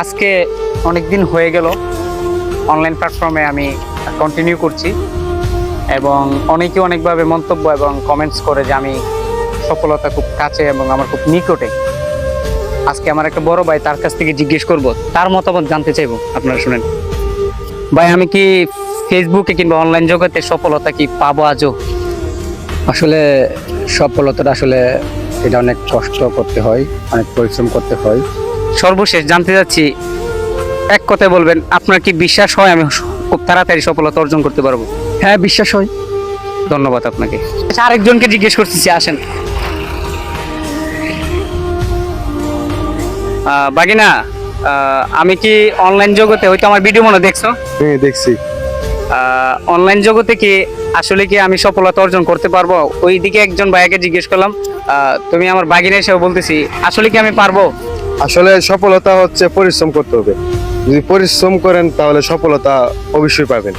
আজকে অনেক দিন হয়ে গেল অনলাইন প্ল্যাটফর্মে আমি কন্টিনিউ করছি এবং অনেকে অনেকভাবে মন্তব্য এবং কমেন্টস করে যে আমি সফলতা খুব কাছে এবং আমার খুব নিকটে। আজকে আমার একটা বড় ভাই, তার কাছ থেকে জিজ্ঞেস করব, তার মতামত জানতে চাইবো। আপনারা শুনেন ভাই, আমি কি ফেসবুকে কিংবা অনলাইন জগতে সফলতা কি পাবো আজও? আসলে সফলতাটা আসলে এটা অনেক কষ্ট করতে হয়, অনেক পরিশ্রম করতে হয়। সর্বশেষ জানতে চাচ্ছি, এক কথায় বলবেন, আপনার কি বিশ্বাস হয় আমি খুব তাড়াতাড়ি সফলতা অর্জন করতে পারবো? হ্যাঁ, বিশ্বাস হয়। ধন্যবাদ আপনাকে। আচ্ছা, আরেকজনকে জিজ্ঞেস করতেছি, আসেন। বাগিনা, আমি কি অনলাইন জগতে, হয়তো আমার ভিডিও মনে দেখছো, হ্যাঁ দেখছি। অনলাইন জগতে কি আসলে কি আমি সফলতা অর্জন করতে পারবো? ওইদিকে একজন ভাইয়াকে জিজ্ঞেস করলাম, তুমি আমার বাগিনা হিসেবে বলতেছি, আসলে কি আমি পারবো? আসলে সফলতা হচ্ছে পরিশ্রম করতে হবে। যদি পরিশ্রম করেন তাহলে সফলতা অবশ্যই পাবেন।